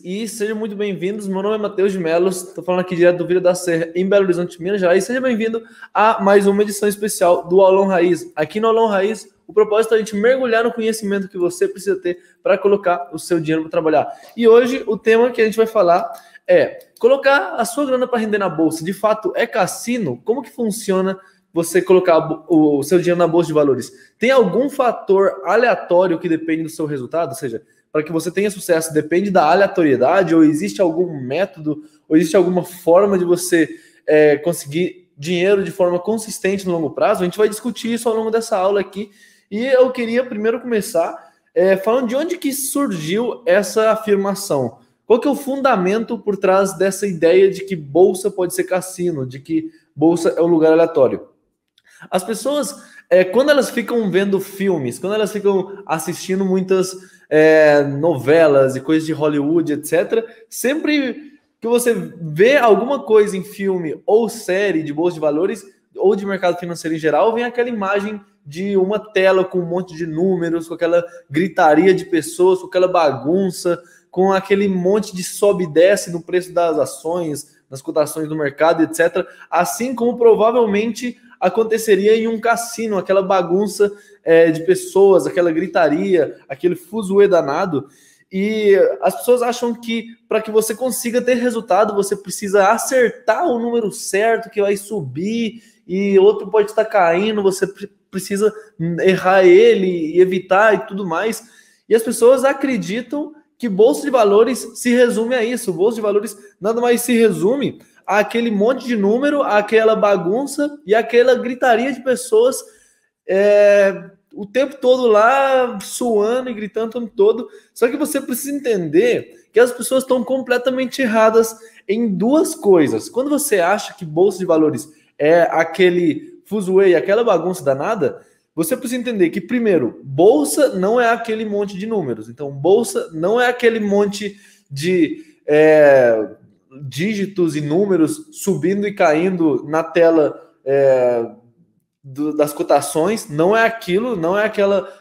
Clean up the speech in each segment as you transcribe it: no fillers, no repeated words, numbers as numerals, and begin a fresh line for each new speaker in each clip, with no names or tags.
E sejam muito bem-vindos. Meu nome é Matheus de Mello, estou falando aqui direto do Vila da Serra, em Belo Horizonte, Minas Gerais. Seja bem-vindo a mais uma edição especial do Aulão Raiz. Aqui no Aulão Raiz, o propósito é a gente mergulhar no conhecimento que você precisa ter para colocar o seu dinheiro para trabalhar. E hoje, o tema que a gente vai falar é colocar a sua grana para render na bolsa. De fato, é cassino? Como que funciona você colocar o seu dinheiro na bolsa de valores? Tem algum fator aleatório que depende do seu resultado? Ou seja, para que você tenha sucesso, depende da aleatoriedade, ou existe algum método, ou existe alguma forma de você conseguir dinheiro de forma consistente no longo prazo? A gente vai discutir isso ao longo dessa aula aqui. E eu queria primeiro começar falando de onde que surgiu essa afirmação. Qual que é o fundamento por trás dessa ideia de que bolsa pode ser cassino, de que bolsa é um lugar aleatório? As pessoas, quando elas ficam vendo filmes, quando elas ficam assistindo muitas novelas e coisas de Hollywood, etc., sempre que você vê alguma coisa em filme ou série de bolsa de valores ou de mercado financeiro em geral, vem aquela imagem de uma tela com um monte de números, com aquela gritaria de pessoas, com aquela bagunça, com aquele monte de sobe e desce no preço das ações, nas cotações do mercado, etc. Assim como provavelmente aconteceria em um cassino, aquela bagunça de pessoas, aquela gritaria, aquele fuzuê danado. E as pessoas acham que para que você consiga ter resultado, você precisa acertar o número certo, que vai subir, e outro pode estar caindo, você precisa errar ele e evitar e tudo mais. E as pessoas acreditam que bolsa de valores se resume a isso. Bolsa de valores nada mais se resume àquele monte de número, àquela bagunça e aquela gritaria de pessoas o tempo todo lá, suando e gritando o tempo todo. Só que você precisa entender que as pessoas estão completamente erradas em duas coisas. Quando você acha que bolsa de valores é aquele fuzuê, aquela bagunça danada, você precisa entender que, primeiro, bolsa não é aquele monte de números. Então, bolsa não é aquele monte de dígitos e números subindo e caindo na tela das cotações. Não é aquilo, não é aquela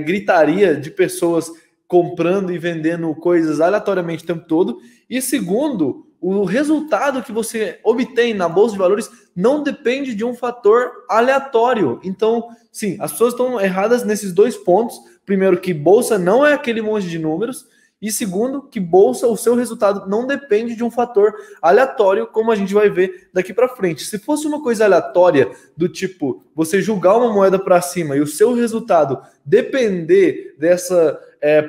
gritaria de pessoas comprando e vendendo coisas aleatoriamente o tempo todo. E segundo, o resultado que você obtém na bolsa de valores não depende de um fator aleatório. Então, sim, as pessoas estão erradas nesses dois pontos. Primeiro, que bolsa não é aquele monte de números. E segundo, que bolsa, o seu resultado não depende de um fator aleatório, como a gente vai ver daqui para frente. Se fosse uma coisa aleatória, do tipo, você julgar uma moeda para cima e o seu resultado depender dessa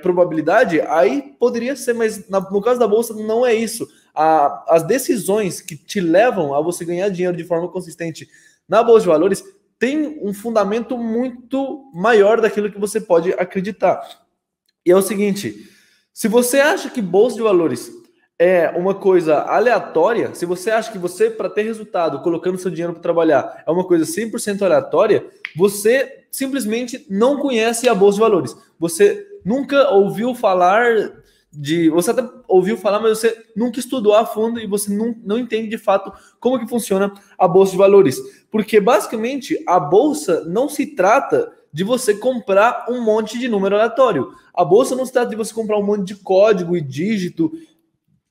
probabilidade, aí poderia ser, mas no caso da bolsa não é isso. As decisões que te levam a você ganhar dinheiro de forma consistente na bolsa de valores tem um fundamento muito maior daquilo que você pode acreditar. E é o seguinte: se você acha que bolsa de valores é uma coisa aleatória, se você acha que você, para ter resultado, colocando seu dinheiro para trabalhar, é uma coisa 100% aleatória, você simplesmente não conhece a bolsa de valores. Você nunca ouviu falar você até ouviu falar, mas você nunca estudou a fundo e você não entende de fato como que funciona a bolsa de valores. Porque basicamente a bolsa não se trata de você comprar um monte de número aleatório. A bolsa não se trata de você comprar um monte de código e dígito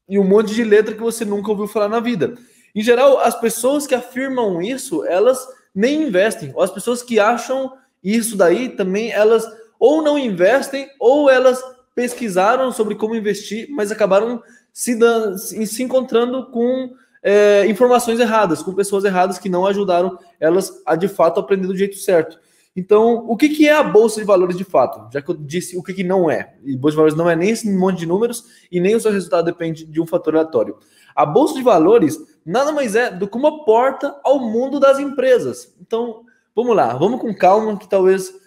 e um monte de letra que você nunca ouviu falar na vida. Em geral, as pessoas que afirmam isso, elas nem investem. Ou as pessoas que acham isso daí também, elas ou não investem ou elas pesquisaram sobre como investir, mas acabaram se encontrando com informações erradas, com pessoas erradas que não ajudaram elas a de fato aprender do jeito certo. Então, o que é a bolsa de valores de fato? Já que eu disse o que não é. E bolsa de valores não é nem esse monte de números e nem o seu resultado depende de um fator aleatório. A bolsa de valores nada mais é do que uma porta ao mundo das empresas. Então, vamos lá, vamos com calma, que talvez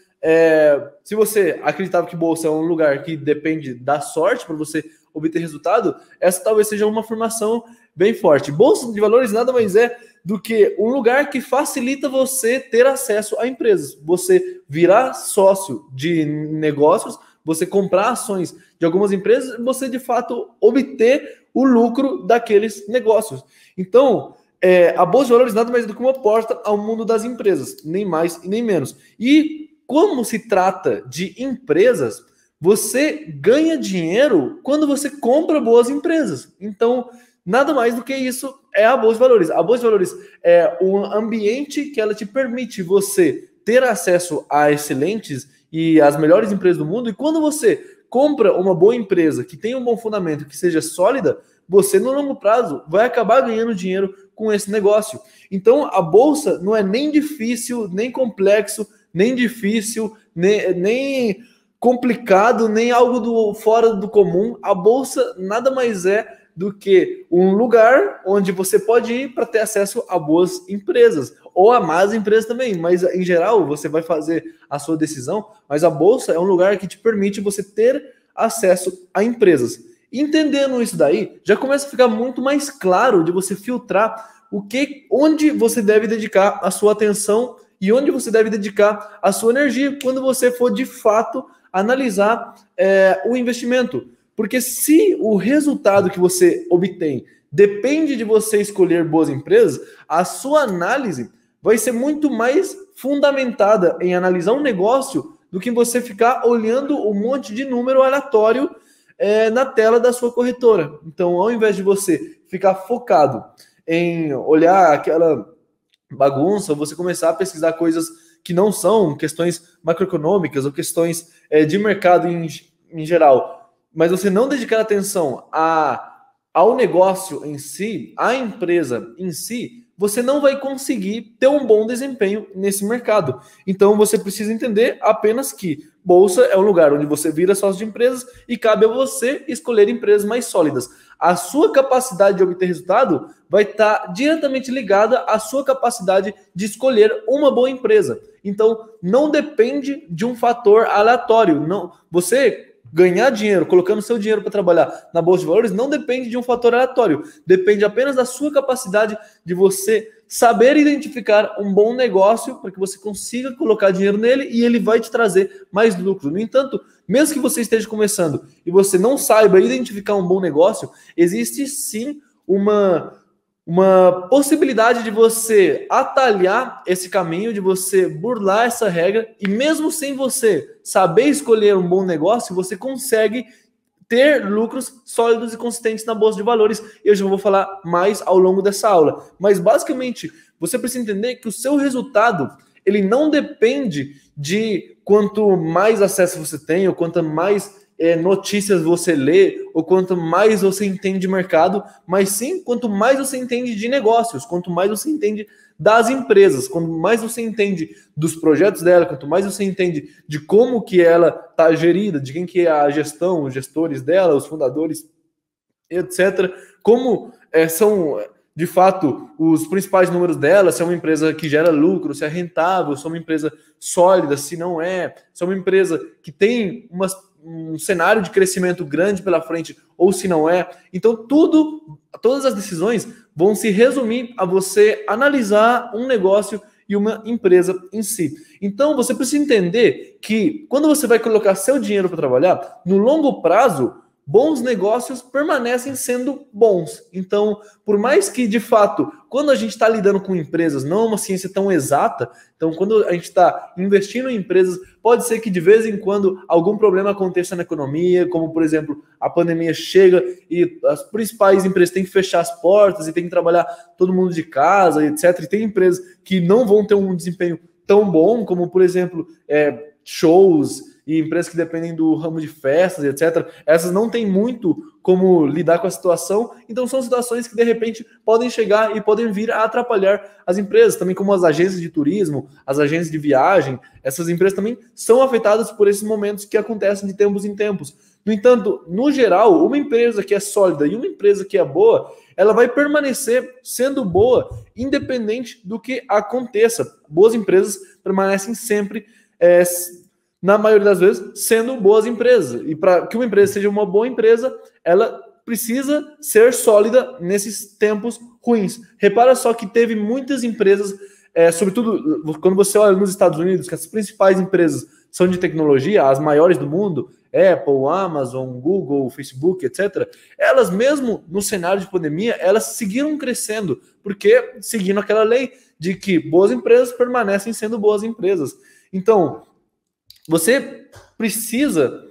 se você acreditava que bolsa é um lugar que depende da sorte para você obter resultado, essa talvez seja uma afirmação bem forte. Bolsa de valores nada mais é do que um lugar que facilita você ter acesso a empresas. Você virar sócio de negócios, você comprar ações de algumas empresas, você de fato obter o lucro daqueles negócios. Então, a bolsa de valores nada mais é do que uma porta ao mundo das empresas, nem mais e nem menos. E como se trata de empresas, Você ganha dinheiro quando você compra boas empresas. Então, nada mais do que isso é a Bolsa de Valores. A Bolsa de Valores é um ambiente que ela te permite você ter acesso a excelentes e as melhores empresas do mundo. E quando você compra uma boa empresa que tem um bom fundamento, que seja sólida, você no longo prazo vai acabar ganhando dinheiro com esse negócio. Então, a Bolsa não é nem difícil, nem complexo, nem difícil, nem complicado, nem algo fora do comum. A Bolsa nada mais é do que um lugar onde você pode ir para ter acesso a boas empresas, ou a más empresas também, mas em geral você vai fazer a sua decisão, mas a Bolsa é um lugar que te permite você ter acesso a empresas. Entendendo isso daí, já começa a ficar muito mais claro de você filtrar onde você deve dedicar a sua atenção e onde você deve dedicar a sua energia quando você for de fato analisar o investimento. Porque se o resultado que você obtém depende de você escolher boas empresas, a sua análise vai ser muito mais fundamentada em analisar um negócio do que você ficar olhando um monte de número aleatório na tela da sua corretora. Então, ao invés de você ficar focado em olhar aquela bagunça, você começar a pesquisar coisas que não são questões macroeconômicas ou questões de mercado em geral, mas você não dedicar atenção ao negócio em si, à empresa em si, você não vai conseguir ter um bom desempenho nesse mercado. Então você precisa entender apenas que Bolsa é um lugar onde você vira sócio de empresas e cabe a você escolher empresas mais sólidas. A sua capacidade de obter resultado vai estar diretamente ligada à sua capacidade de escolher uma boa empresa. Então não depende de um fator aleatório. Não, você ganhar dinheiro, colocando seu dinheiro para trabalhar na Bolsa de Valores, não depende de um fator aleatório. Depende apenas da sua capacidade de você saber identificar um bom negócio para que você consiga colocar dinheiro nele e ele vai te trazer mais lucro. No entanto, mesmo que você esteja começando e você não saiba identificar um bom negócio, existe sim uma possibilidade de você atalhar esse caminho, de você burlar essa regra, e mesmo sem você saber escolher um bom negócio, você consegue ter lucros sólidos e consistentes na Bolsa de Valores. Eu já vou falar mais ao longo dessa aula. Mas basicamente, você precisa entender que o seu resultado, ele não depende de quanto mais acesso você tem, ou quanto mais notícias você lê, ou quanto mais você entende de mercado, mas sim quanto mais você entende de negócios, quanto mais você entende das empresas, quanto mais você entende dos projetos dela, quanto mais você entende de como que ela está gerida, de quem que é a gestão, os gestores dela, os fundadores, etc. Como são de fato os principais números dela, se é uma empresa que gera lucro, se é rentável, se é uma empresa sólida, se não é, se é uma empresa que tem um cenário de crescimento grande pela frente, ou se não é. Então todas as decisões vão se resumir a você analisar um negócio e uma empresa em si. Então você precisa entender que quando você vai colocar seu dinheiro para trabalhar, no longo prazo, bons negócios permanecem sendo bons. Então, por mais que, de fato, quando a gente está lidando com empresas, não é uma ciência tão exata, então quando a gente está investindo em empresas, pode ser que de vez em quando algum problema aconteça na economia, como, por exemplo, a pandemia chega e as principais empresas têm que fechar as portas e tem que trabalhar todo mundo de casa, etc. E tem empresas que não vão ter um desempenho tão bom, como, por exemplo, shows e empresas que dependem do ramo de festas, etc. Essas não têm muito como lidar com a situação, então são situações que de repente podem chegar e podem vir a atrapalhar as empresas, também como as agências de turismo, as agências de viagem, essas empresas também são afetadas por esses momentos que acontecem de tempos em tempos. No entanto, no geral, uma empresa que é sólida e uma empresa que é boa, ela vai permanecer sendo boa, independente do que aconteça. Boas empresas permanecem sempre na maioria das vezes, sendo boas empresas. E para que uma empresa seja uma boa empresa, ela precisa ser sólida nesses tempos ruins. Repara só que teve muitas empresas, sobretudo quando você olha nos Estados Unidos, que as principais empresas são de tecnologia, as maiores do mundo, Apple, Amazon, Google, Facebook, etc. Elas mesmo no cenário de pandemia, elas seguiram crescendo, porque seguindo aquela lei de que boas empresas permanecem sendo boas empresas. Então, você precisa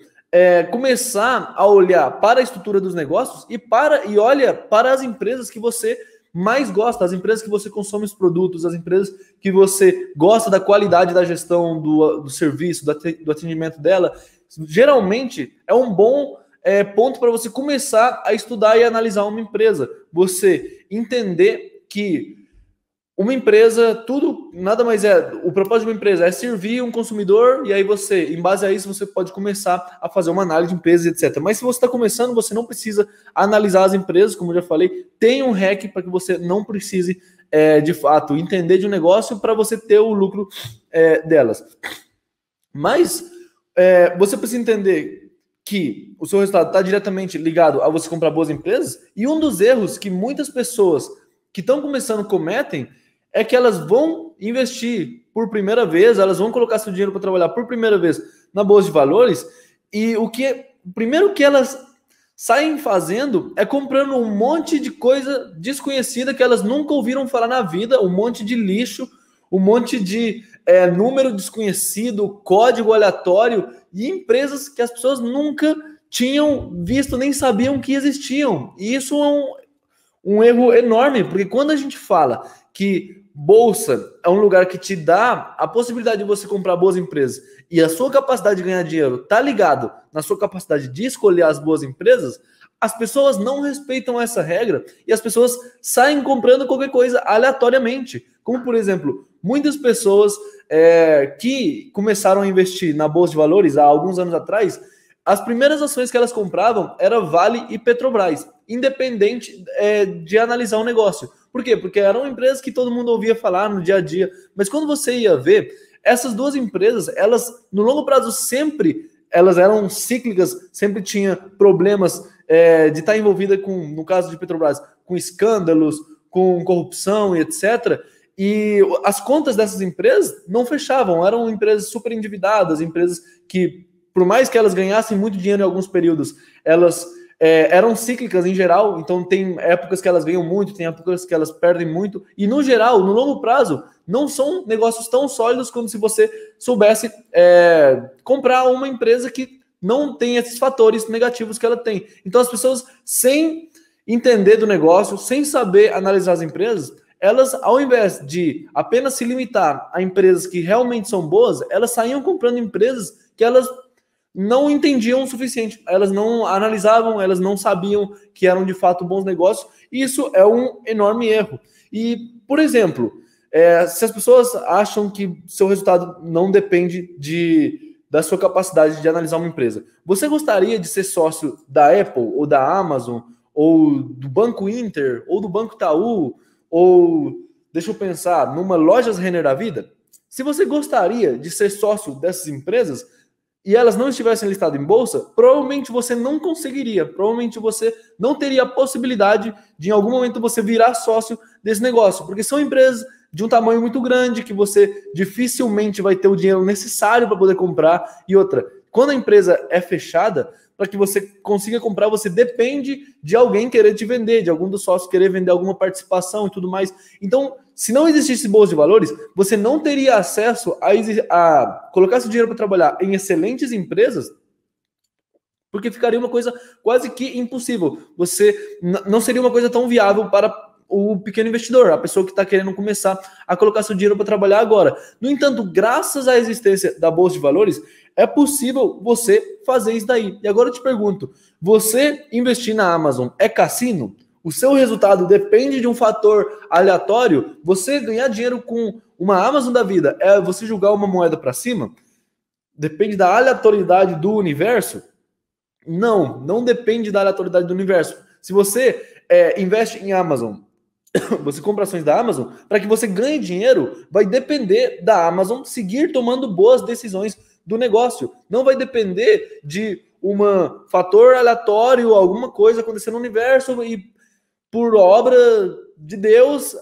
começar a olhar para a estrutura dos negócios e olha para as empresas que você mais gosta, as empresas que você consome os produtos, as empresas que você gosta da qualidade da gestão do serviço, do atendimento dela. Geralmente é um bom ponto para você começar a estudar e analisar uma empresa. Você entender que uma empresa, tudo, nada mais o propósito de uma empresa é servir um consumidor, e aí você, em base a isso, você pode começar a fazer uma análise de empresas, etc. Mas se você está começando, você não precisa analisar as empresas, como eu já falei, tem um hack para que você não precise, de fato, entender de um negócio para você ter o lucro delas. Mas você precisa entender que o seu resultado está diretamente ligado a você comprar boas empresas, e um dos erros que muitas pessoas que estão começando cometem é que elas vão investir por primeira vez, elas vão colocar seu dinheiro para trabalhar por primeira vez na Bolsa de Valores, e o primeiro que elas saem fazendo é comprando um monte de coisa desconhecida que elas nunca ouviram falar na vida, um monte de lixo, um monte de número desconhecido, código aleatório, e empresas que as pessoas nunca tinham visto, nem sabiam que existiam. E isso é um erro enorme, porque quando a gente fala que bolsa é um lugar que te dá a possibilidade de você comprar boas empresas e a sua capacidade de ganhar dinheiro está ligado na sua capacidade de escolher as boas empresas, as pessoas não respeitam essa regra e as pessoas saem comprando qualquer coisa aleatoriamente. Como, por exemplo, muitas pessoas que começaram a investir na Bolsa de Valores há alguns anos atrás, as primeiras ações que elas compravam era Vale e Petrobras, independente de analisar o negócio. Por quê? Porque eram empresas que todo mundo ouvia falar no dia a dia. Mas quando você ia ver, essas duas empresas, elas, no longo prazo, elas eram cíclicas, sempre tinha problemas de estar envolvida com, no caso de Petrobras, com escândalos, com corrupção e etc. E as contas dessas empresas não fechavam, eram empresas super endividadas, empresas que, por mais que elas ganhassem muito dinheiro em alguns períodos, elas eram cíclicas em geral, então tem épocas que elas ganham muito, tem épocas que elas perdem muito, e no geral, no longo prazo, não são negócios tão sólidos como se você soubesse comprar uma empresa que não tem esses fatores negativos que ela tem. Então as pessoas, sem entender do negócio, sem saber analisar as empresas, elas, ao invés de apenas se limitar a empresas que realmente são boas, elas saíam comprando empresas que elas não entendiam o suficiente, elas não analisavam, elas não sabiam que eram de fato bons negócios, e isso é um enorme erro. E, por exemplo, se as pessoas acham que seu resultado não depende da sua capacidade de analisar uma empresa, você gostaria de ser sócio da Apple, ou da Amazon, ou do Banco Inter, ou do Banco Itaú, ou, deixa eu pensar, numa Lojas Renner da vida? Se você gostaria de ser sócio dessas empresas, e elas não estivessem listadas em bolsa, provavelmente você não conseguiria, provavelmente você não teria a possibilidade de em algum momento você virar sócio desse negócio, porque são empresas de um tamanho muito grande que você dificilmente vai ter o dinheiro necessário para poder comprar. E outra, quando a empresa é fechada, para que você consiga comprar, você depende de alguém querer te vender, de algum dos sócios querer vender alguma participação e tudo mais. Então, se não existisse bolsa de valores, você não teria acesso a colocar seu dinheiro para trabalhar em excelentes empresas, porque ficaria uma coisa quase que impossível. Você não seria uma coisa tão viável para o pequeno investidor, a pessoa que está querendo começar a colocar seu dinheiro para trabalhar agora. No entanto, graças à existência da bolsa de valores, é possível você fazer isso daí. E agora eu te pergunto, você investir na Amazon é cassino? O seu resultado depende de um fator aleatório? Você ganhar dinheiro com uma Amazon da vida é você jogar uma moeda para cima? Depende da aleatoriedade do universo? Não, não depende da aleatoriedade do universo. Se você investe em Amazon, você compra ações da Amazon, para que você ganhe dinheiro, vai depender da Amazon seguir tomando boas decisões do negócio. Não vai depender de um fator aleatório, alguma coisa acontecer no universo e, por obra de Deus,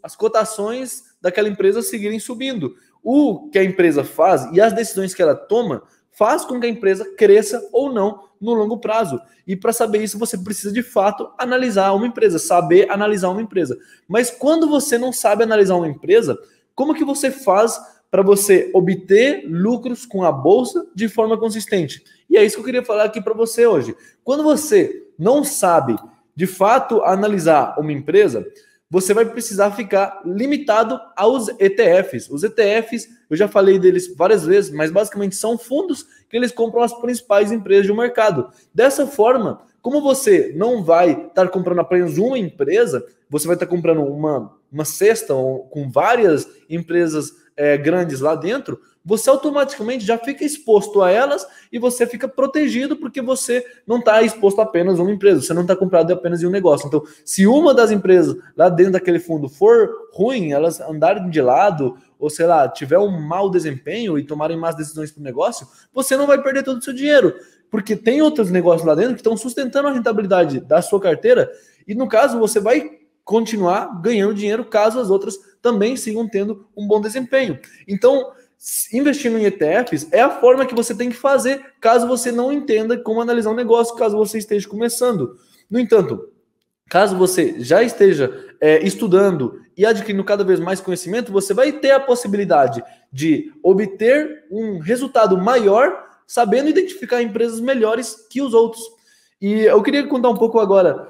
as cotações daquela empresa seguirem subindo. O que a empresa faz e as decisões que ela toma faz com que a empresa cresça ou não no longo prazo. E para saber isso, você precisa, de fato, analisar uma empresa, saber analisar uma empresa. Mas quando você não sabe analisar uma empresa, como que você faz para você obter lucros com a bolsa de forma consistente. E é isso que eu queria falar aqui para você hoje. Quando você não sabe, de fato, analisar uma empresa, você vai precisar ficar limitado aos ETFs. Os ETFs, eu já falei deles várias vezes, mas basicamente são fundos que eles compram as principais empresas do mercado. Dessa forma, como você não vai estar comprando apenas uma empresa, você vai estar comprando uma cesta com várias empresas grandes lá dentro, você automaticamente já fica exposto a elas e você fica protegido porque você não está exposto a apenas uma empresa, você não está comprado apenas em um negócio. Então, se uma das empresas lá dentro daquele fundo for ruim, elas andarem de lado, ou sei lá, tiver um mau desempenho e tomarem más decisões para o negócio, você não vai perder todo o seu dinheiro, porque tem outros negócios lá dentro que estão sustentando a rentabilidade da sua carteira e, no caso, você vai continuar ganhando dinheiro caso as outras também sigam tendo um bom desempenho. Então, investindo em ETFs é a forma que você tem que fazer caso você não entenda como analisar um negócio, caso você esteja começando. No entanto, caso você já esteja estudando e adquirindo cada vez mais conhecimento, você vai ter a possibilidade de obter um resultado maior sabendo identificar empresas melhores que os outros. E eu queria contar um pouco agora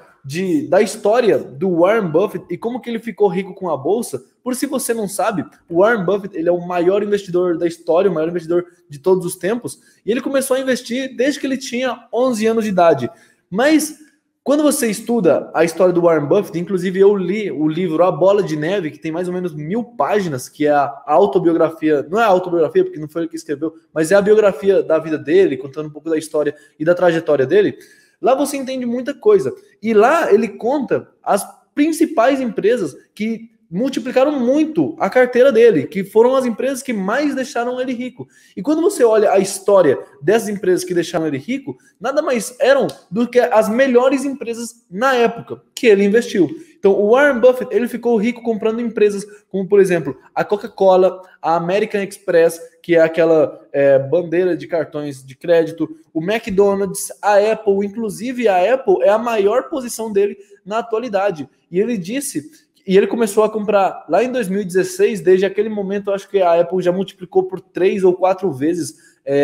da história do Warren Buffett e como que ele ficou rico com a bolsa. Por se você não sabe, o Warren Buffett ele é o maior investidor da história, o maior investidor de todos os tempos, e ele começou a investir desde que ele tinha 11 anos de idade. Mas quando você estuda a história do Warren Buffett, inclusive eu li o livro A Bola de Neve, que tem mais ou menos 1000 páginas, que é a autobiografia, não é a autobiografia, porque não foi ele que escreveu, mas é a biografia da vida dele, contando um pouco da história e da trajetória dele. Lá você entende muita coisa. E lá ele conta as principais empresas que multiplicaram muito a carteira dele, que foram as empresas que mais deixaram ele rico. E quando você olha a história dessas empresas que deixaram ele rico, nada mais eram do que as melhores empresas na época que ele investiu. Então, o Warren Buffett, ele ficou rico comprando empresas como, por exemplo, a Coca-Cola, a American Express, que é aquela bandeira de cartões de crédito, o McDonald's, a Apple. Inclusive, a Apple é a maior posição dele na atualidade. E ele disse... E ele começou a comprar lá em 2016, desde aquele momento, eu acho que a Apple já multiplicou por 3 ou 4 vezes,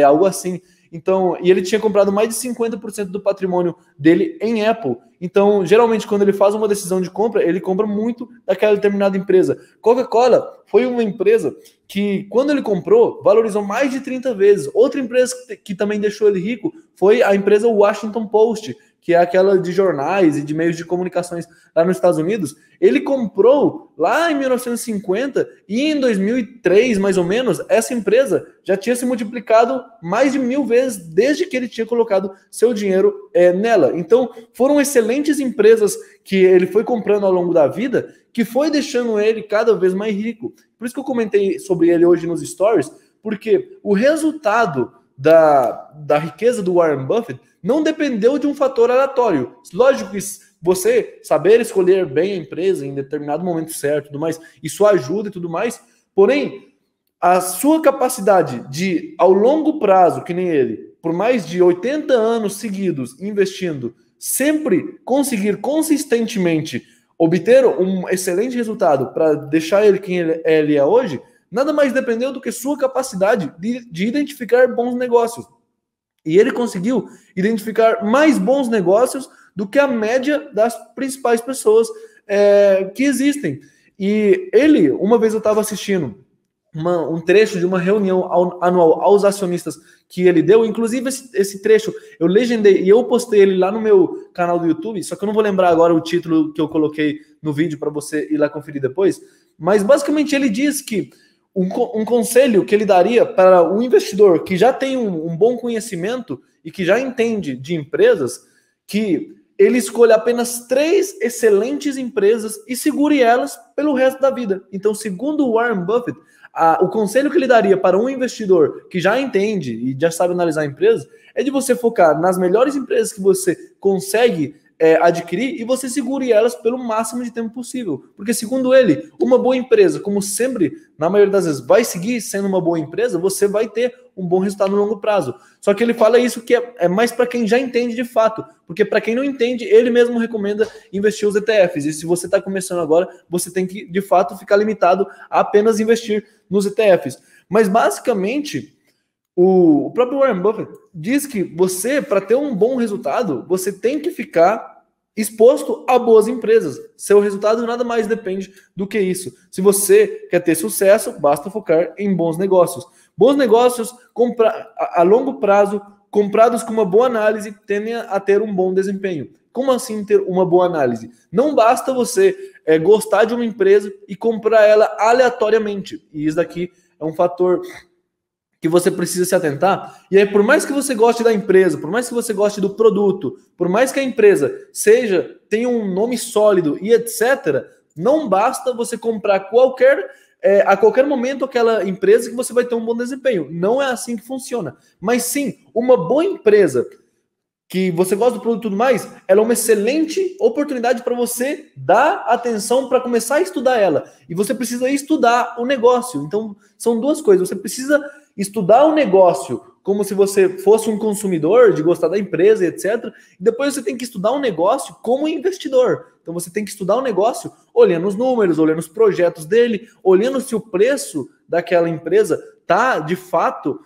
algo assim. Então, e ele tinha comprado mais de 50% do patrimônio dele em Apple. Então, geralmente, quando ele faz uma decisão de compra, ele compra muito daquela determinada empresa. Coca-Cola foi uma empresa que, quando ele comprou, valorizou mais de 30 vezes. Outra empresa que também deixou ele rico foi a empresa Washington Post, que é aquela de jornais e de meios de comunicações lá nos Estados Unidos. Ele comprou lá em 1950 e em 2003, mais ou menos, essa empresa já tinha se multiplicado mais de 1000 vezes desde que ele tinha colocado seu dinheiro nela. Então, foram excelentes empresas que ele foi comprando ao longo da vida, que foi deixando ele cada vez mais rico. Por isso que eu comentei sobre ele hoje nos stories, porque o resultado da riqueza do Warren Buffett não dependeu de um fator aleatório. Lógico que você saber escolher bem a empresa em determinado momento certo, tudo mais, isso ajuda e tudo mais, porém, a sua capacidade de, ao longo prazo, que nem ele, por mais de 80 anos seguidos investindo, sempre conseguir consistentemente obter um excelente resultado para deixar ele quem ele é hoje, nada mais dependeu do que sua capacidade de identificar bons negócios. E ele conseguiu identificar mais bons negócios do que a média das principais pessoas que existem. E ele, uma vez eu estava assistindo um trecho de uma reunião anual aos acionistas que ele deu, inclusive esse trecho eu legendei e eu postei ele lá no meu canal do YouTube, só que eu não vou lembrar agora o título que eu coloquei no vídeo para você ir lá conferir depois, mas basicamente ele diz que um conselho que ele daria para um investidor que já tem um bom conhecimento e que já entende de empresas, que ele escolha apenas 3 excelentes empresas e segure elas pelo resto da vida. Então, segundo o Warren Buffett, o conselho que ele daria para um investidor que já entende e já sabe analisar empresas é de você focar nas melhores empresas que você consegue adquirir e você segure elas pelo máximo de tempo possível. Porque, segundo ele, uma boa empresa, como sempre, na maioria das vezes, vai seguir sendo uma boa empresa, você vai ter um bom resultado no longo prazo. Só que ele fala isso que é mais para quem já entende de fato, porque para quem não entende, ele mesmo recomenda investir os ETFs. E se você está começando agora, você tem que, de fato, ficar limitado a apenas investir nos ETFs. Mas basicamente, o próprio Warren Buffett diz que você, para ter um bom resultado, você tem que ficar exposto a boas empresas. Seu resultado nada mais depende do que isso. Se você quer ter sucesso, basta focar em bons negócios. Bons negócios a longo prazo, comprados com uma boa análise, tendem a ter um bom desempenho. Como assim ter uma boa análise? Não basta você gostar de uma empresa e comprar ela aleatoriamente. E isso daqui é um fator que você precisa se atentar. E aí, por mais que você goste da empresa, por mais que você goste do produto, por mais que a empresa tenha um nome sólido e etc., não basta você comprar a qualquer momento aquela empresa que você vai ter um bom desempenho. Não é assim que funciona. Mas sim, uma boa empresa que você gosta do produto e tudo mais, ela é uma excelente oportunidade para você dar atenção para começar a estudar ela. E você precisa estudar o negócio. Então, são duas coisas. Você precisa estudar o negócio como se você fosse um consumidor, de gostar da empresa, etc. E depois você tem que estudar o negócio como investidor. Então, você tem que estudar o negócio olhando os números, olhando os projetos dele, olhando se o preço daquela empresa está, de fato,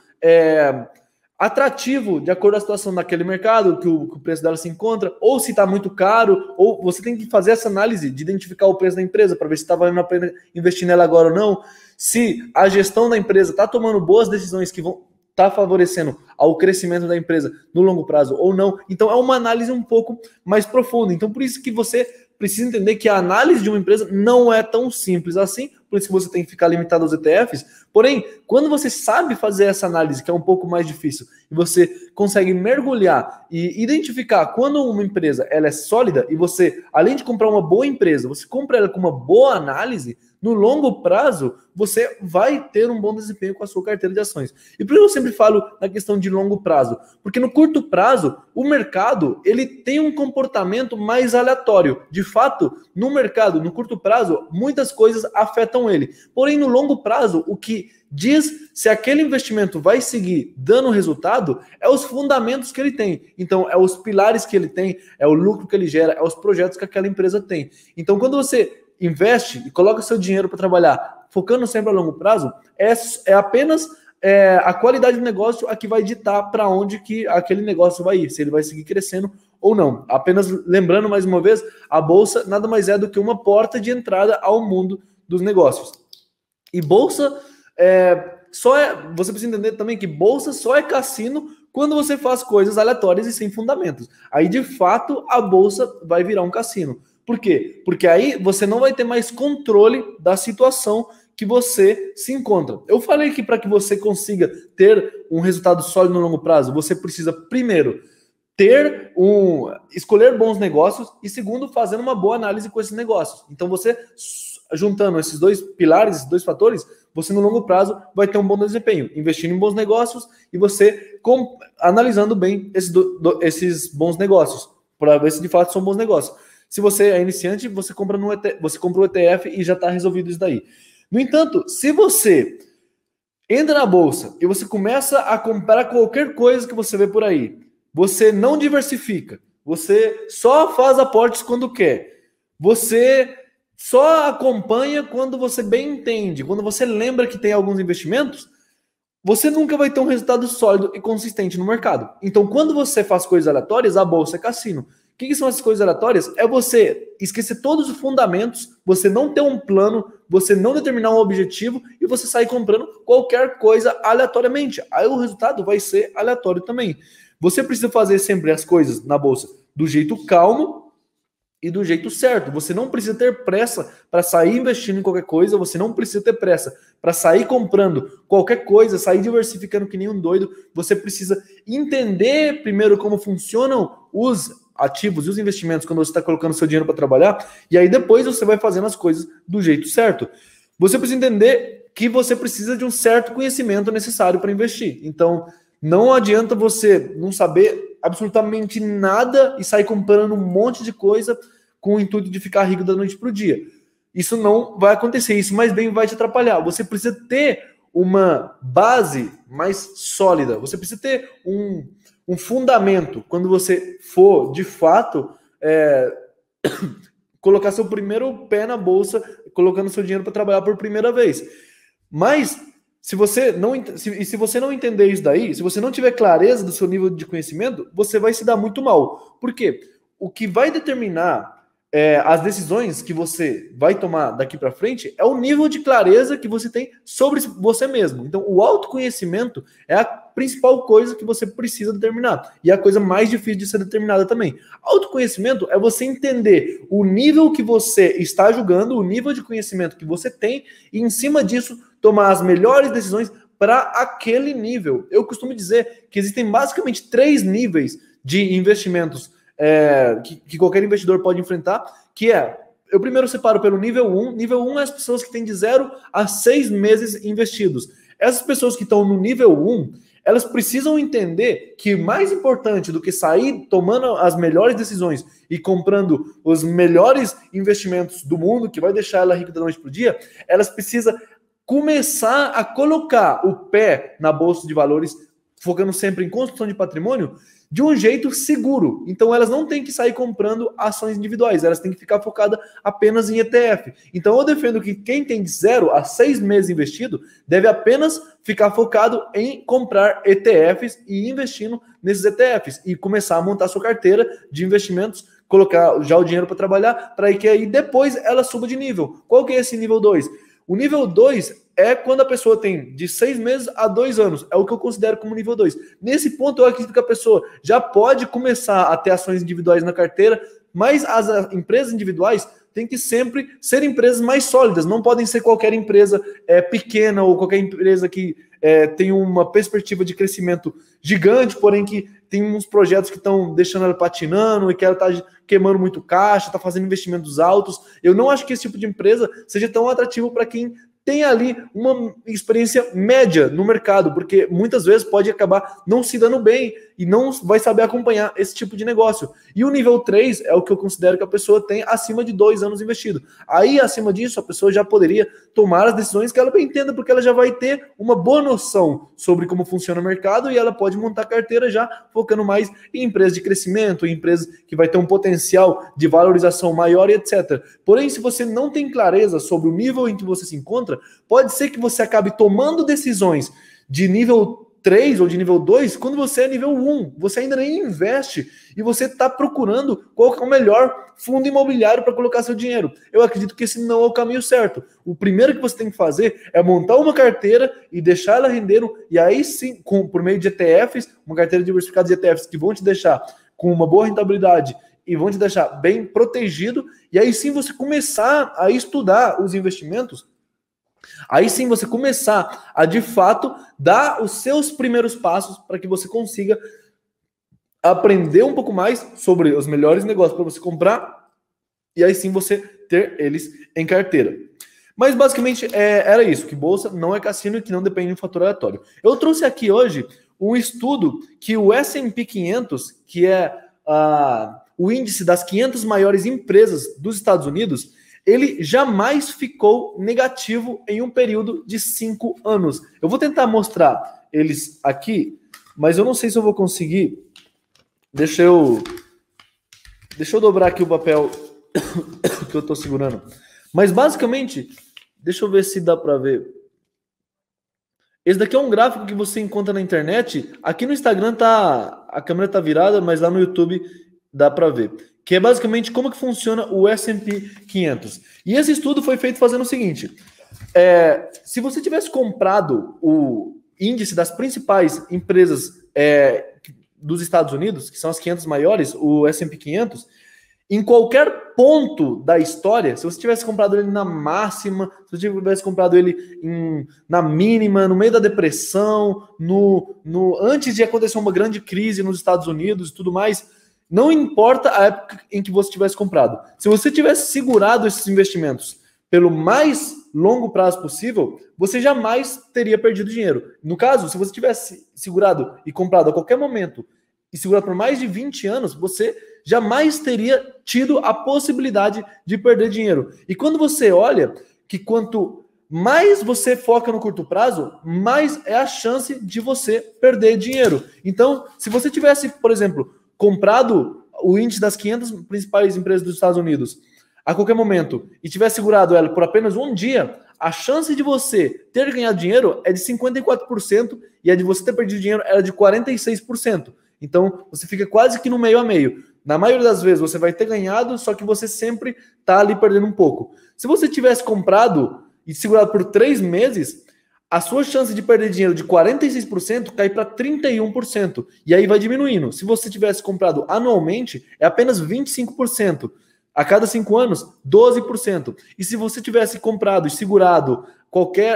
atrativo de acordo com a situação daquele mercado, que o preço dela se encontra, ou se está muito caro, ou você tem que fazer essa análise de identificar o preço da empresa para ver se está valendo a pena investir nela agora ou não, se a gestão da empresa está tomando boas decisões que vão estar favorecendo ao crescimento da empresa no longo prazo ou não. Então é uma análise um pouco mais profunda. Então por isso que você precisa entender que a análise de uma empresa não é tão simples assim, por isso que você tem que ficar limitado aos ETFs. Porém, quando você sabe fazer essa análise, que é um pouco mais difícil, e você consegue mergulhar e identificar quando uma empresa ela é sólida, e você, além de comprar uma boa empresa, você compra ela com uma boa análise, no longo prazo, você vai ter um bom desempenho com a sua carteira de ações. E por que eu sempre falo na questão de longo prazo? Porque no curto prazo, o mercado ele tem um comportamento mais aleatório. De fato, no mercado, no curto prazo, muitas coisas afetam ele. Porém, no longo prazo, o que diz se aquele investimento vai seguir dando resultado é os fundamentos que ele tem. Então, é os pilares que ele tem, é o lucro que ele gera, é os projetos que aquela empresa tem. Então, quando você investe e coloca seu dinheiro para trabalhar, focando sempre a longo prazo, é apenas a qualidade do negócio a que vai ditar para onde que aquele negócio vai ir, se ele vai seguir crescendo ou não. Apenas lembrando mais uma vez, a bolsa nada mais é do que uma porta de entrada ao mundo dos negócios. E bolsa você precisa entender também que bolsa só é cassino quando você faz coisas aleatórias e sem fundamentos. Aí, de fato, a bolsa vai virar um cassino. Por quê? Porque aí você não vai ter mais controle da situação que você se encontra. Eu falei que para que você consiga ter um resultado sólido no longo prazo, você precisa, primeiro, escolher bons negócios e, segundo, fazendo uma boa análise com esses negócios. Então, você, juntando esses dois pilares, esses dois fatores, você no longo prazo vai ter um bom desempenho, investindo em bons negócios e você analisando bem esses bons negócios, para ver se de fato são bons negócios. Se você é iniciante, você compra o ETF e já está resolvido isso daí. No entanto, se você entra na bolsa e você começa a comprar qualquer coisa que você vê por aí, você não diversifica, você só faz aportes quando quer, você só acompanha quando você bem entende, quando você lembra que tem alguns investimentos, você nunca vai ter um resultado sólido e consistente no mercado. Então, quando você faz coisas aleatórias, a bolsa é cassino. O que são essas coisas aleatórias? É você esquecer todos os fundamentos, você não ter um plano, você não determinar um objetivo e você sair comprando qualquer coisa aleatoriamente. Aí o resultado vai ser aleatório também. Você precisa fazer sempre as coisas na bolsa do jeito calmo e do jeito certo. Você não precisa ter pressa para sair investindo em qualquer coisa, você não precisa ter pressa para sair comprando qualquer coisa, sair diversificando que nem um doido. Você precisa entender primeiro como funcionam os ativos e os investimentos quando você está colocando seu dinheiro para trabalhar, e aí depois você vai fazendo as coisas do jeito certo. Você precisa entender que você precisa de um certo conhecimento necessário para investir. Então, não adianta você não saber absolutamente nada e sair comprando um monte de coisa com o intuito de ficar rico da noite para o dia. Isso não vai acontecer, isso mais bem vai te atrapalhar. Você precisa ter uma base mais sólida, você precisa ter um fundamento quando você for, de fato, colocar seu primeiro pé na bolsa, colocando seu dinheiro para trabalhar por primeira vez. Mas Se você não entender isso daí, se você não tiver clareza do seu nível de conhecimento, você vai se dar muito mal. Por quê? O que vai determinar as decisões que você vai tomar daqui para frente é o nível de clareza que você tem sobre você mesmo. Então, o autoconhecimento é a principal coisa que você precisa determinar. E é a coisa mais difícil de ser determinada também. Autoconhecimento é você entender o nível que você está julgando, o nível de conhecimento que você tem, e em cima disso, tomar as melhores decisões para aquele nível. Eu costumo dizer que existem basicamente 3 níveis de investimentos que qualquer investidor pode enfrentar, que eu primeiro separo pelo nível 1. Nível 1 é as pessoas que têm de 0 a 6 meses investidos. Essas pessoas que estão no nível 1, elas precisam entender que mais importante do que sair tomando as melhores decisões e comprando os melhores investimentos do mundo, que vai deixar ela rica da noite para o dia, elas precisam começar a colocar o pé na bolsa de valores, focando sempre em construção de patrimônio, de um jeito seguro. Então elas não têm que sair comprando ações individuais, elas têm que ficar focadas apenas em ETF. Então eu defendo que quem tem de 0 a 6 meses investido deve apenas ficar focado em comprar ETFs e investindo nesses ETFs e começar a montar sua carteira de investimentos, colocar já o dinheiro para trabalhar, para que aí depois ela suba de nível. Qual que é esse nível 2? O nível 2 é quando a pessoa tem de 6 meses a 2 anos. É o que eu considero como nível 2. Nesse ponto, eu acredito que a pessoa já pode começar a ter ações individuais na carteira, mas as empresas individuais têm que sempre ser empresas mais sólidas. Não podem ser qualquer empresa pequena ou qualquer empresa que tem uma perspectiva de crescimento gigante, porém que tem uns projetos que estão deixando ela patinando e que ela está queimando muito caixa, está fazendo investimentos altos. Eu não acho que esse tipo de empresa seja tão atrativo para quem tem ali uma experiência média no mercado, porque muitas vezes pode acabar não se dando bem e não vai saber acompanhar esse tipo de negócio. E o nível 3 é o que eu considero que a pessoa tem acima de 2 anos investido. Aí, acima disso, a pessoa já poderia tomar as decisões que ela bem entenda, porque ela já vai ter uma boa noção sobre como funciona o mercado e ela pode montar carteira já focando mais em empresas de crescimento, em empresas que vai ter um potencial de valorização maior e etc. Porém, se você não tem clareza sobre o nível em que você se encontra, pode ser que você acabe tomando decisões de nível 3 ou de nível 2 quando você é nível 1. Você ainda nem investe e você está procurando qual é o melhor fundo imobiliário para colocar seu dinheiro. Eu acredito que esse não é o caminho certo. O primeiro que você tem que fazer é montar uma carteira e deixar ela rendendo, e aí sim, por meio de ETFs, uma carteira diversificada de ETFs que vão te deixar com uma boa rentabilidade e vão te deixar bem protegido, e aí sim você começar a estudar os investimentos. Aí sim você começar a, de fato, dar os seus primeiros passos para que você consiga aprender um pouco mais sobre os melhores negócios para você comprar e aí sim você ter eles em carteira. Mas basicamente era isso, que bolsa não é cassino e que não depende de um fator aleatório. Eu trouxe aqui hoje um estudo que o S&P 500, que é o índice das 500 maiores empresas dos Estados Unidos, ele jamais ficou negativo em um período de 5 anos. Eu vou tentar mostrar eles aqui, mas eu não sei se eu vou conseguir. Deixa eu dobrar aqui o papel que eu estou segurando. Mas basicamente, deixa eu ver se dá para ver. Esse daqui é um gráfico que você encontra na internet. Aqui no Instagram a câmera tá virada, mas lá no YouTube dá para ver. Que é basicamente como que funciona o S&P 500. E esse estudo foi feito fazendo o seguinte. Se você tivesse comprado o índice das principais empresas dos Estados Unidos, que são as 500 maiores, o S&P 500, em qualquer ponto da história, se você tivesse comprado ele na máxima, se você tivesse comprado ele na mínima, no meio da depressão, antes de acontecer uma grande crise nos Estados Unidos e tudo mais, não importa a época em que você tivesse comprado. Se você tivesse segurado esses investimentos pelo mais longo prazo possível, você jamais teria perdido dinheiro. No caso, se você tivesse segurado e comprado a qualquer momento e segurado por mais de 20 anos, você jamais teria tido a possibilidade de perder dinheiro. E quando você olha que quanto mais você foca no curto prazo, mais é a chance de você perder dinheiro. Então, se você tivesse, por exemplo, comprado o índice das 500 principais empresas dos Estados Unidos a qualquer momento e tivesse segurado ela por apenas um dia, a chance de você ter ganhado dinheiro é de 54% e a de você ter perdido dinheiro era de 46%. Então, você fica quase que no meio a meio. Na maioria das vezes você vai ter ganhado, só que você sempre está ali perdendo um pouco. Se você tivesse comprado e segurado por 3 meses, a sua chance de perder dinheiro de 46% cai para 31%. E aí vai diminuindo. Se você tivesse comprado anualmente, é apenas 25%. A cada 5 anos, 12%. E se você tivesse comprado e segurado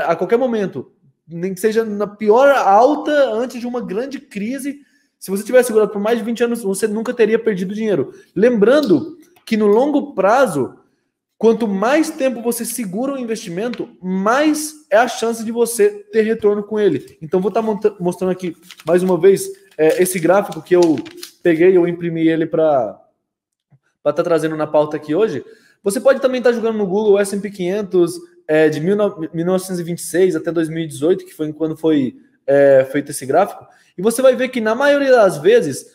a qualquer momento, nem que seja na pior alta antes de uma grande crise, se você tivesse segurado por mais de 20 anos, você nunca teria perdido dinheiro. Lembrando que no longo prazo, quanto mais tempo você segura o investimento, mais é a chance de você ter retorno com ele. Então, vou estar mostrando aqui, mais uma vez, esse gráfico que eu peguei, eu imprimi ele para estar trazendo na pauta aqui hoje. Você pode também estar jogando no Google o S&P 500 de 1926 até 2018, que foi quando foi feito esse gráfico, e você vai ver que, na maioria das vezes,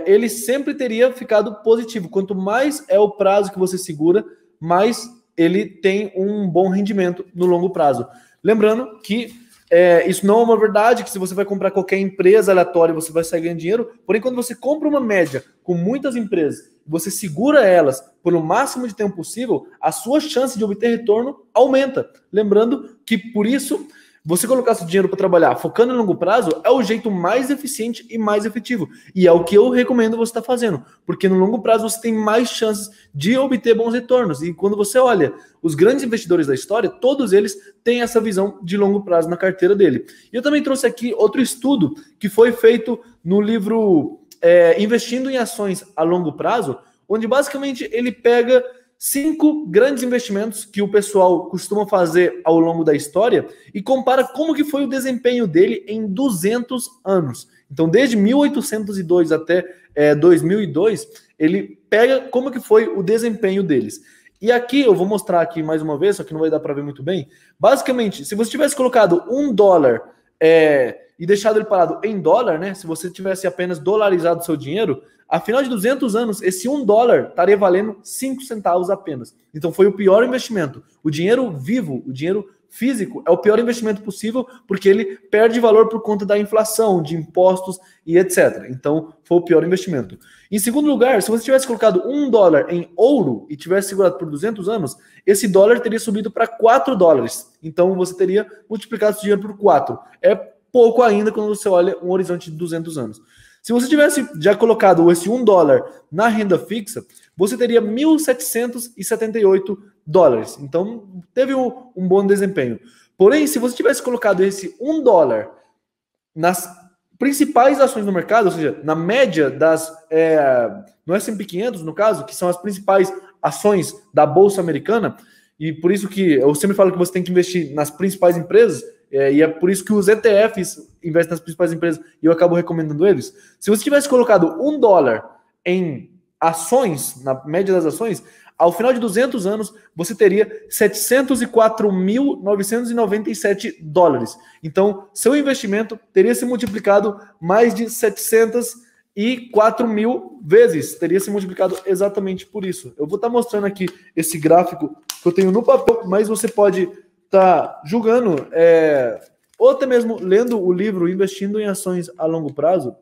ele sempre teria ficado positivo. Quanto mais é o prazo que você segura, mais ele tem um bom rendimento no longo prazo. Lembrando que isso não é uma verdade, que se você vai comprar qualquer empresa aleatória, você vai sair ganhando dinheiro. Porém, quando você compra uma média com muitas empresas, você segura elas por o máximo de tempo possível, a sua chance de obter retorno aumenta. Lembrando que, por isso, você colocar seu dinheiro para trabalhar focando no longo prazo é o jeito mais eficiente e mais efetivo. E é o que eu recomendo você estar fazendo. Porque no longo prazo você tem mais chances de obter bons retornos. E quando você olha os grandes investidores da história, todos eles têm essa visão de longo prazo na carteira dele. E eu também trouxe aqui outro estudo que foi feito no livro Investindo em Ações a Longo Prazo, onde basicamente ele pega 5 grandes investimentos que o pessoal costuma fazer ao longo da história e compara como que foi o desempenho dele em 200 anos. Então, desde 1802 até 2002, ele pega como que foi o desempenho deles. E aqui, eu vou mostrar aqui mais uma vez, só que não vai dar para ver muito bem. Basicamente, se você tivesse colocado $1 e deixado ele parado em dólar, né? Se você tivesse apenas dolarizado seu dinheiro, afinal de 200 anos, esse $1 estaria valendo 5 centavos apenas. Então foi o pior investimento. O dinheiro vivo, o dinheiro físico, é o pior investimento possível porque ele perde valor por conta da inflação, de impostos e etc. Então foi o pior investimento. Em segundo lugar, se você tivesse colocado $1 em ouro e tivesse segurado por 200 anos, esse dólar teria subido para $4. Então você teria multiplicado esse dinheiro por 4. É pouco ainda quando você olha um horizonte de 200 anos. Se você tivesse já colocado esse $1 na renda fixa, você teria $1.778. Então, teve um bom desempenho. Porém, se você tivesse colocado esse $1 nas principais ações do mercado, ou seja, na média no S&P 500, no caso, que são as principais ações da Bolsa Americana, e por isso que eu sempre falo que você tem que investir nas principais empresas, e é por isso que os ETFs investem nas principais empresas e eu acabo recomendando eles. Se você tivesse colocado $1 em ações, na média das ações, ao final de 200 anos, você teria $704.997. Então, seu investimento teria se multiplicado mais de 704 mil vezes. Teria se multiplicado exatamente por isso. Eu vou estar mostrando aqui esse gráfico que eu tenho no papel, mas você pode estar julgando, ou até mesmo lendo o livro Investindo em Ações a Longo Prazo.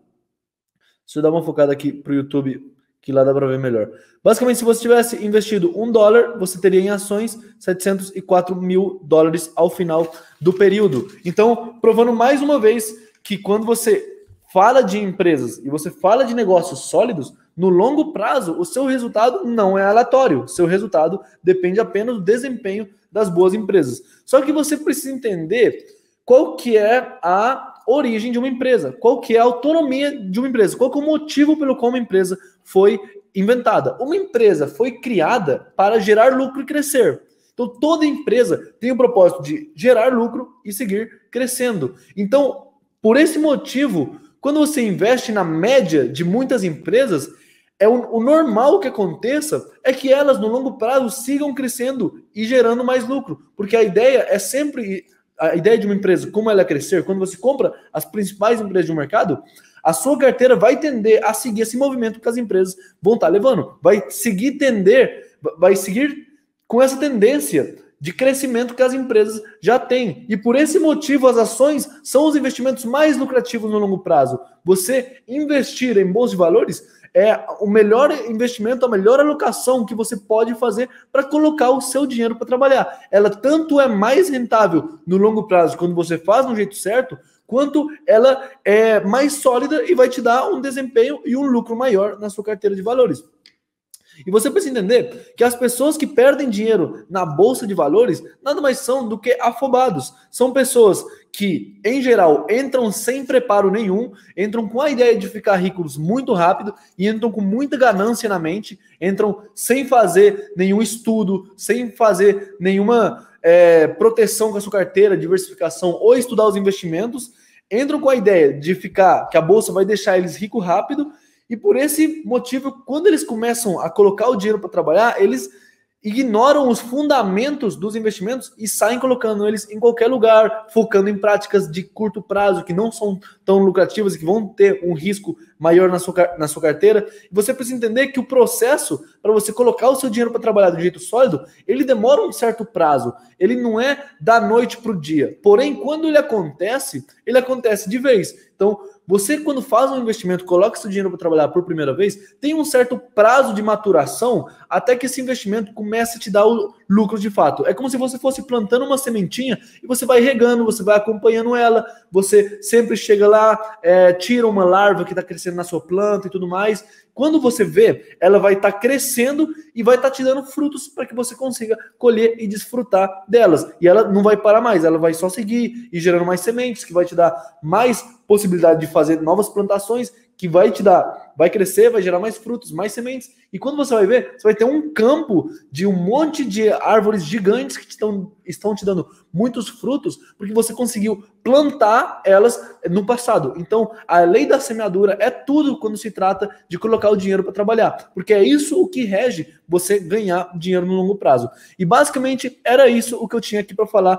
Deixa eu dar uma focada aqui para o YouTube, que lá dá para ver melhor. Basicamente, se você tivesse investido $1, você teria em ações $704 mil ao final do período. Então, provando mais uma vez que quando você fala de empresas e você fala de negócios sólidos, no longo prazo, o seu resultado não é aleatório. O seu resultado depende apenas do desempenho das boas empresas. Só que você precisa entender qual que é a origem de uma empresa, qual que é a autonomia de uma empresa, qual que é o motivo pelo qual uma empresa foi inventada. Uma empresa foi criada para gerar lucro e crescer. Então, toda empresa tem o propósito de gerar lucro e seguir crescendo. Então, por esse motivo, quando você investe na média de muitas empresas, o normal que aconteça é que elas, no longo prazo, sigam crescendo e gerando mais lucro. Porque a ideia é sempre... A ideia de uma empresa, como ela crescer, quando você compra as principais empresas do mercado, a sua carteira vai tender a seguir esse movimento que as empresas vão estar levando. Vai seguir com essa tendência de crescimento que as empresas já têm. E por esse motivo, as ações são os investimentos mais lucrativos no longo prazo. Você investir em bolsa de valores é o melhor investimento, a melhor alocação que você pode fazer para colocar o seu dinheiro para trabalhar. Ela tanto é mais rentável no longo prazo, quando você faz do jeito certo, quanto ela é mais sólida e vai te dar um desempenho e um lucro maior na sua carteira de valores. E você precisa entender que as pessoas que perdem dinheiro na bolsa de valores nada mais são do que afobados. São pessoas que, em geral, entram sem preparo nenhum, entram com a ideia de ficar ricos muito rápido e entram com muita ganância na mente, entram sem fazer nenhum estudo, sem fazer nenhuma proteção com a sua carteira, diversificação ou estudar os investimentos, entram com a ideia de ficar, que a bolsa vai deixar eles ricos rápido. E por esse motivo, quando eles começam a colocar o dinheiro para trabalhar, eles ignoram os fundamentos dos investimentos e saem colocando eles em qualquer lugar, focando em práticas de curto prazo que não são tão lucrativas e que vão ter um risco maior na sua carteira. E você precisa entender que o processo para você colocar o seu dinheiro para trabalhar de um jeito sólido, ele demora um certo prazo. Ele não é da noite para o dia. Porém, quando ele acontece de vez. Então, você, quando faz um investimento, coloca seu dinheiro para trabalhar por primeira vez, tem um certo prazo de maturação até que esse investimento comece a te dar o lucro de fato. É como se você fosse plantando uma sementinha e você vai regando, você vai acompanhando ela, você sempre chega lá, tira uma larva que está crescendo na sua planta e tudo mais. Quando você vê, ela vai estar crescendo e vai estar te dando frutos para que você consiga colher e desfrutar delas. E ela não vai parar mais, ela vai só seguir e gerando mais sementes, que vai te dar mais possibilidade de fazer novas plantações, que vai te dar, vai crescer, vai gerar mais frutos, mais sementes. E quando você vai ver, você vai ter um campo de um monte de árvores gigantes que estão te dando muitos frutos, porque você conseguiu plantar elas no passado. Então, a lei da semeadura é tudo quando se trata de colocar o dinheiro para trabalhar, porque é isso o que rege você ganhar dinheiro no longo prazo. E basicamente era isso o que eu tinha aqui para falar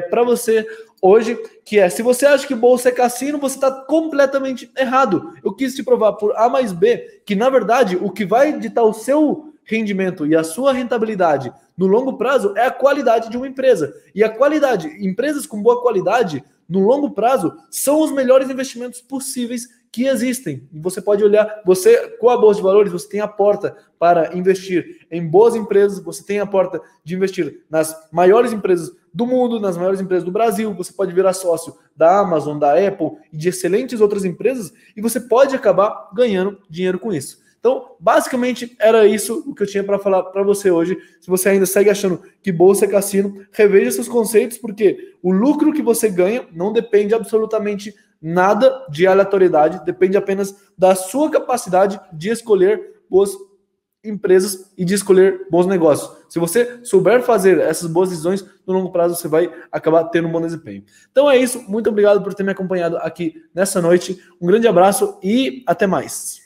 para você hoje, que se você acha que bolsa é cassino, você está completamente errado. Eu quis te provar por A mais B que, na verdade, o que vai ditar o seu rendimento e a sua rentabilidade no longo prazo é a qualidade de uma empresa. E a qualidade, empresas com boa qualidade, no longo prazo, são os melhores investimentos possíveis que existem. E você pode olhar, você com a Bolsa de Valores, você tem a porta para investir em boas empresas, você tem a porta de investir nas maiores empresas do mundo, nas maiores empresas do Brasil, você pode virar sócio da Amazon, da Apple e de excelentes outras empresas, e você pode acabar ganhando dinheiro com isso. Então, basicamente, era isso o que eu tinha para falar para você hoje. Se você ainda segue achando que bolsa é cassino, reveja seus conceitos, porque o lucro que você ganha não depende absolutamente nada de aleatoriedade, depende apenas da sua capacidade de escolher boas empresas e de escolher bons negócios. Se você souber fazer essas boas decisões, no longo prazo você vai acabar tendo um bom desempenho. Então é isso, muito obrigado por ter me acompanhado aqui nessa noite. Um grande abraço e até mais.